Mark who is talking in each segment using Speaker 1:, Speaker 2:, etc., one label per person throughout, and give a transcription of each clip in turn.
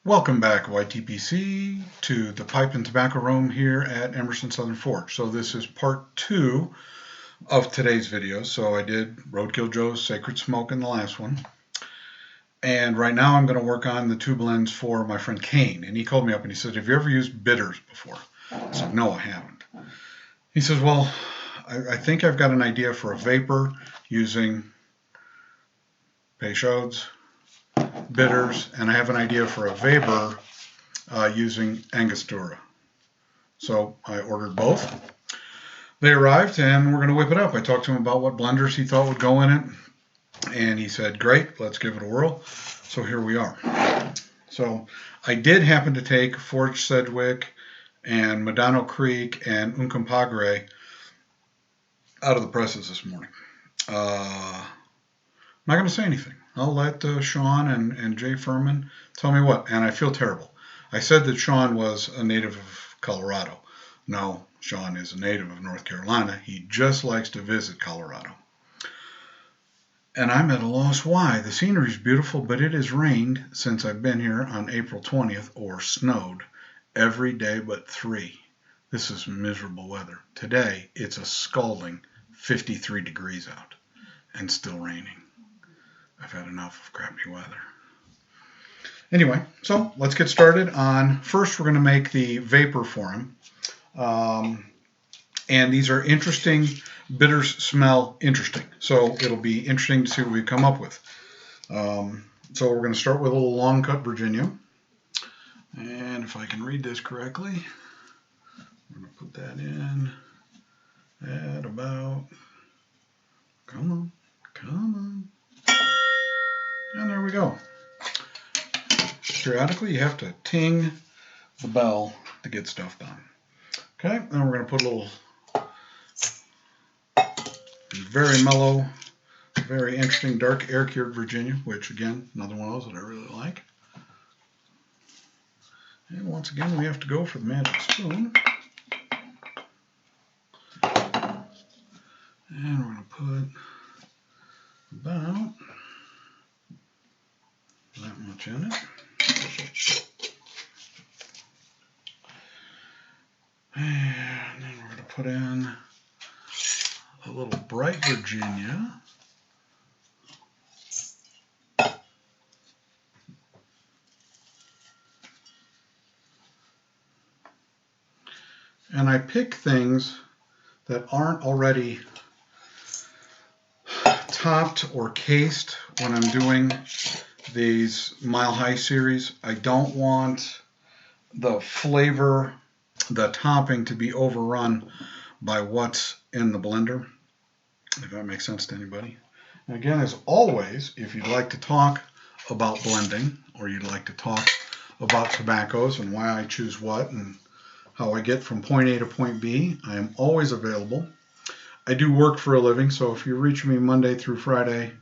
Speaker 1: Welcome back, YTPC, to the Pipe and Tobacco Room here at Emerson Southern Forge. So this is part 2 of today's video. So I did Roadkill Joe's Sacred Smoke in the last one. And right now I'm going to work on the 2 blends for my friend Kane. And he called me up and he said, have you ever used bitters before? I said, no, I haven't. He says, well, I think I've got an idea for a VaPer using Peychaud's bitters, and I have an idea for a VaBur using Angostura. So I ordered both. They arrived and we're going to whip it up. I talked to him about what blenders he thought would go in it, and he said, great, let's give it a whirl. So here we are. So I did happen to take Forge Sedgwick and Medano Creek and Uncompahgre out of the presses this morning. I'm not going to say anything. I'll let Sean and Jay Furman tell me what, and I feel terrible. I said that Sean was a native of Colorado. No, Sean is a native of North Carolina. He just likes to visit Colorado. And I'm at a loss why. The scenery is beautiful, but it has rained since I've been here on April 20th, or snowed, every day but 3. This is miserable weather. Today, it's a scalding 53 degrees out and still raining. I've had enough of crappy weather. Anyway, so let's get started on, first we're going to make the VaPer for him. And these are interesting, bitters smell interesting. So it'll be interesting to see what we come up with. So we're going to start with a little long cut Virginia. And if I can read this correctly, I'm going to put that in at about, come on. And there we go. Periodically, you have to ting the bell to get stuff done. Okay, then we're going to put a little very mellow, very interesting dark air-cured Virginia, which again, another one of those that I really like. And once again, we have to go for the magic spoon. And we're going to put about that much in it. And then we're going to put in a little bright Virginia. And I pick things that aren't already topped or cased when I'm doing these Mile High series. I don't want the flavor, the topping to be overrun by what's in the blender, if that makes sense to anybody. And again, as always, if you'd like to talk about blending, or you'd like to talk about tobaccos and why I choose what and how I get from point A to point B, I am always available. I do work for a living, so if you reach me Monday through Friday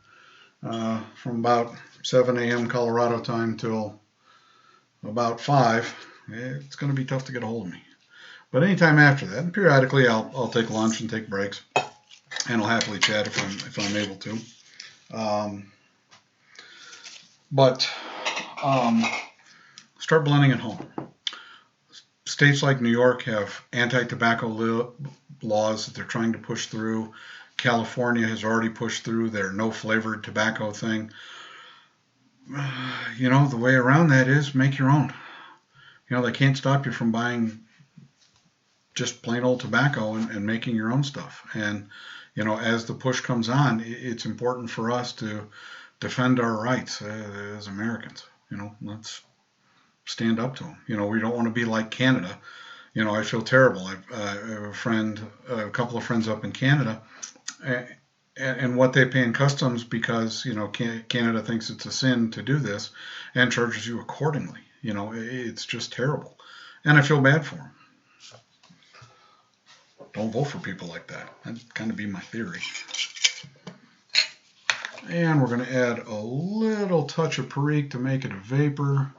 Speaker 1: from about 7 a.m. Colorado time till about 5, it's going to be tough to get a hold of me. But anytime after that, and periodically I'll take lunch and take breaks, and I'll happily chat if I'm able to. Start blending at home. States like New York have anti-tobacco laws that they're trying to push through. California has already pushed through their no flavored tobacco thing. The way around that is make your own. They can't stop you from buying just plain old tobacco and making your own stuff. And, as the push comes on, it's important for us to defend our rights as Americans. Let's stand up to them. We don't want to be like Canada. I feel terrible. I have a couple of friends up in Canada, and what they pay in customs because, Canada thinks it's a sin to do this and charges you accordingly. It's just terrible. And I feel bad for them. Don't vote for people like that. That'd kind of be my theory. And we're going to add a little touch of Perique to make it a VaPer,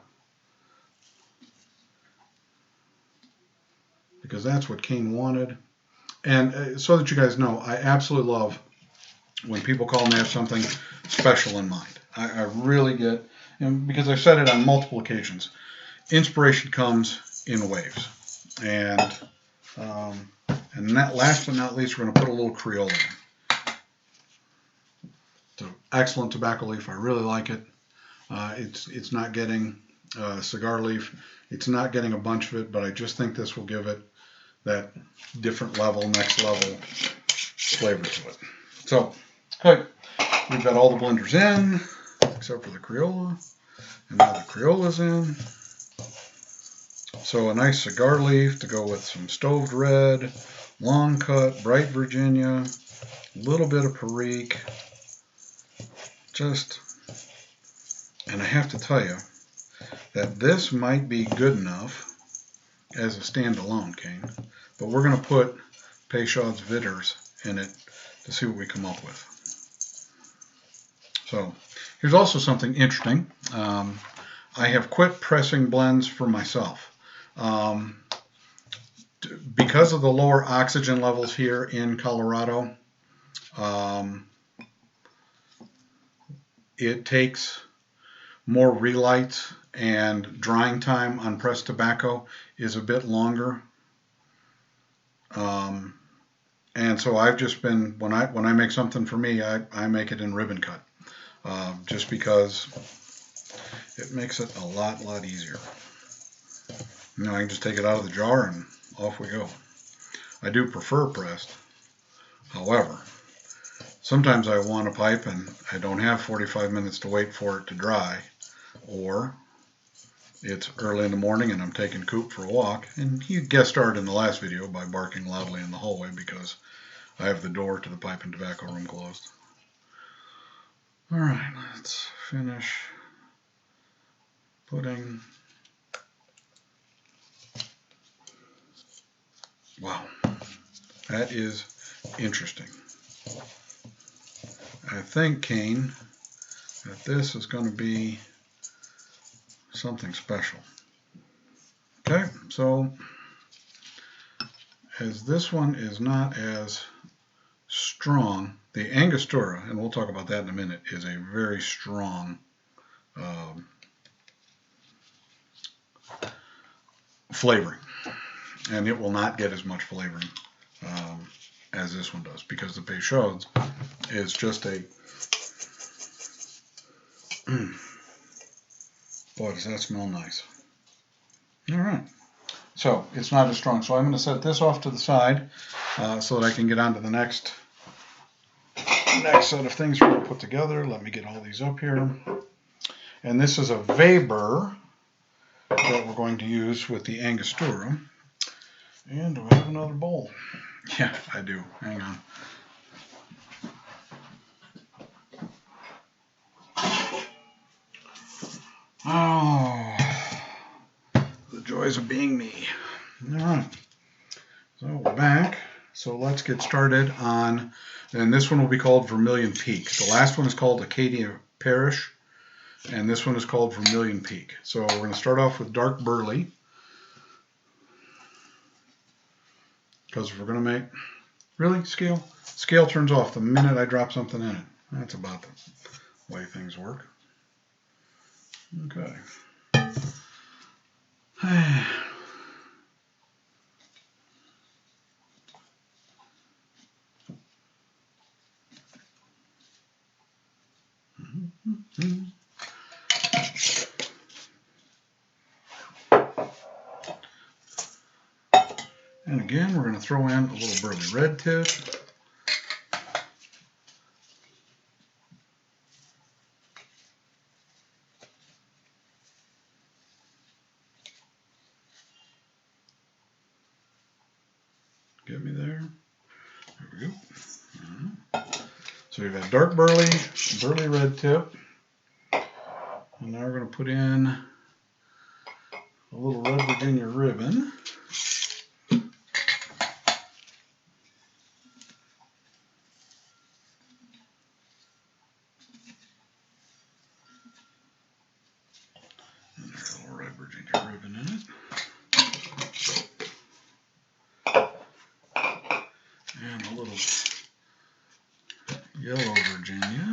Speaker 1: because that's what Kane wanted. And so that you guys know, I absolutely love when people call and they have something special in mind. I really get because I've said it on multiple occasions, inspiration comes in waves. And last but not least, we're going to put a little Creole in. It's an excellent tobacco leaf. I really like it. It's not getting cigar leaf. It's not getting a bunch of it, but I just think this will give it that different level, next level flavor to it. So, okay, we've got all the blenders in, except for the Crayola. And now the Crayola's in. So a nice cigar leaf to go with some stoved red, long cut, bright Virginia, a little bit of Perique. And I have to tell you that this might be good enough as a standalone Kane, but we're going to put Peychaud's bitters in it to see what we come up with. So here's also something interesting. I have quit pressing blends for myself. Because of the lower oxygen levels here in Colorado, it takes more relights, and drying time on pressed tobacco is a bit longer. And so I've just been, when I make something for me, I make it in ribbon cut, just because it makes it a lot easier. You know, I can just take it out of the jar and off we go. I do prefer pressed. However, sometimes I want a pipe and I don't have 45 minutes to wait for it to dry, or it's early in the morning and I'm taking Coop for a walk, and he guest starred in the last video by barking loudly in the hallway because I have the door to the pipe and tobacco room closed. Alright, let's finish putting. Wow, that is interesting. I think, Kane, that this is going to be something special. Okay, so as this one is not as strong, the Angostura, and we'll talk about that in a minute, is a very strong flavoring, and it will not get as much flavoring as this one does, because the Peychaud is just a boy, does that smell nice. All right, so it's not as strong, so I'm going to set this off to the side so that I can get on to the next set of things we're going to put together. Let me get all these up here. And this is a VaBur that we're going to use with the Angostura. And do I have another bowl? Yeah, I do. Hang on. Oh, the joys of being me. All right, so we're back. So let's get started on, and this one will be called Vermillion Peak. The last one is called Acadia Parrish, and this one is called Vermillion Peak. So we're going to start off with dark burley, because if we're going to make, really, scale turns off the minute I drop something in it. That's about the way things work. Okay. And again, we're going to throw in a little burley red tip. Get me there. There we go. So we've got dark burley red tip. And now we're going to put in a little red Virginia ribbon. And there's a little red Virginia ribbon in it. And a little yellow Virginia.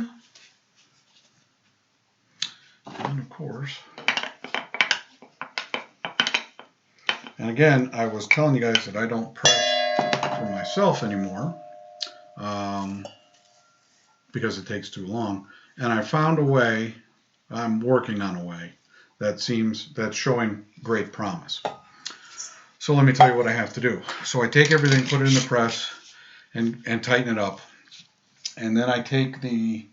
Speaker 1: And of course, flavors. And again, I was telling you guys that I don't press for myself anymore because it takes too long. And I found a way, I'm working on a way, that's showing great promise. So let me tell you what I have to do. So I take everything, put it in the press, and tighten it up. And then I take the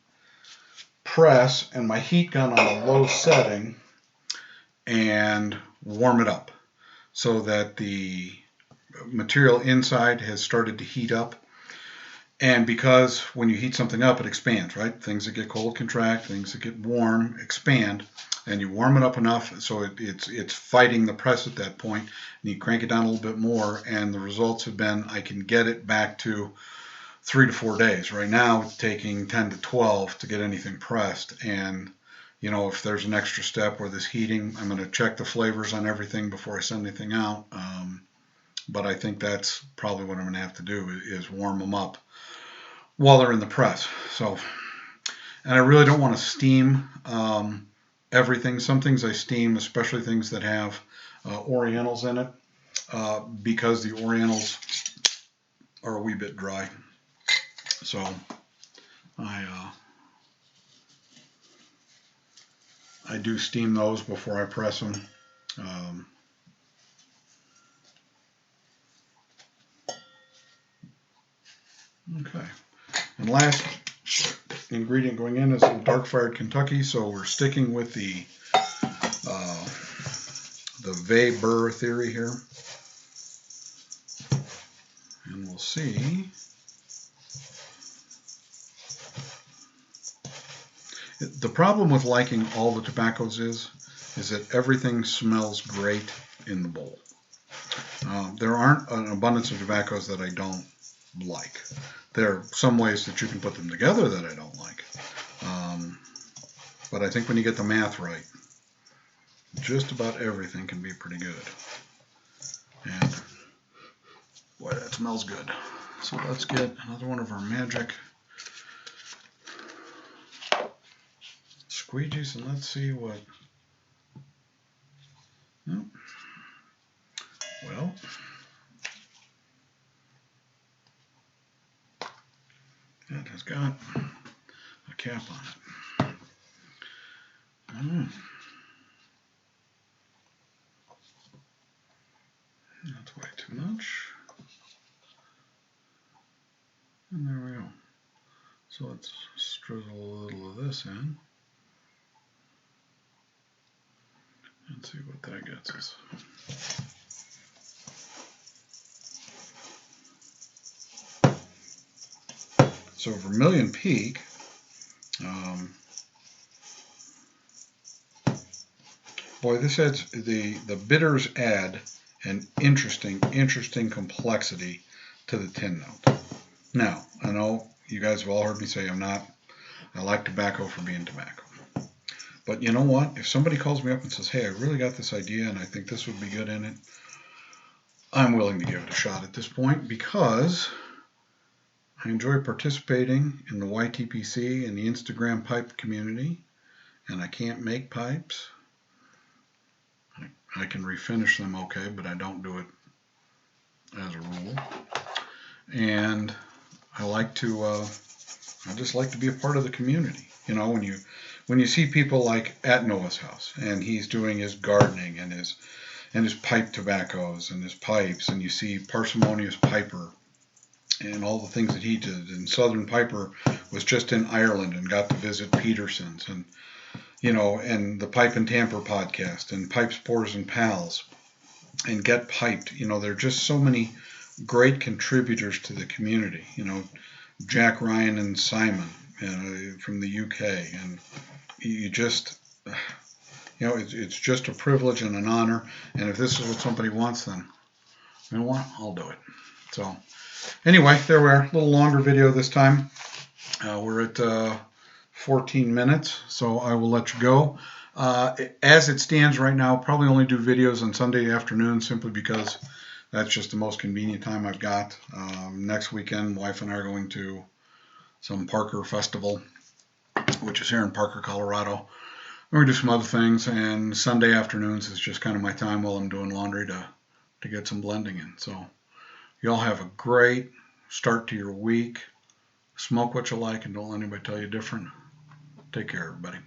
Speaker 1: press and my heat gun on a low setting and warm it up so that the material inside has started to heat up. And because when you heat something up, it expands, right? Things that get cold contract, things that get warm expand. And you warm it up enough so it's fighting the press at that point. And you crank it down a little bit more, and the results have been I can get it back to 3 to 4 days. Right now it's taking 10 to 12 to get anything pressed. And you know, if there's an extra step where this heating, I'm going to check the flavors on everything before I send anything out. But I think that's probably what I'm going to have to do is warm them up while they're in the press. So, and I really don't want to steam everything. Some things I steam, especially things that have Orientals in it, because the Orientals are a wee bit dry. So I do steam those before I press them. Okay. And last ingredient going in is a dark fired Kentucky. So we're sticking with the VaBur theory here. And we'll see. The problem with liking all the tobaccos is that everything smells great in the bowl. There aren't an abundance of tobaccos that I don't like. There are some ways that you can put them together that I don't like. But I think when you get the math right, just about everything can be pretty good. And boy, that smells good. So let's get another one of our magic squeegees, and let's see what. Oh. Well, it has got a cap on it. That's way too much. And there we go. So let's drizzle a little of this in. And see what that gets us. So Vermillion Peak, boy, this adds the bitters add an interesting complexity to the tin note. Now, I know you guys have all heard me say I like tobacco for being tobacco. But you know what? If somebody calls me up and says, hey, I really got this idea and I think this would be good in it, I'm willing to give it a shot at this point because I enjoy participating in the YTPC and the Instagram pipe community, and I can't make pipes. I can refinish them okay, but I don't do it as a rule. And I just like to be a part of the community. You know, when you see people like at Noah's house, and he's doing his gardening and his pipe tobaccos and his pipes, and you see Parsimonious Piper and all the things that he did. And Southern Piper was just in Ireland and got to visit Peterson's, and you know, and the Pipe and Tamper podcast and Pipe Spores and Pals and Get Piped. You know, there are just so many great contributors to the community. You know, Jack Ryan and Simon from the UK, and you just, you know, it's just a privilege and an honor. And if this is what somebody wants, then you know what, I'll do it. So anyway, there we are. A little longer video this time. We're at 14 minutes, so I will let you go. As it stands right now, probably only do videos on Sunday afternoon simply because that's just the most convenient time I've got. Next weekend, wife and I are going to some Parker Festival, which is here in Parker, Colorado. We're going to do some other things, and Sunday afternoons is just kind of my time while I'm doing laundry to get some blending in. So y'all have a great start to your week. Smoke what you like and don't let anybody tell you different. Take care, everybody.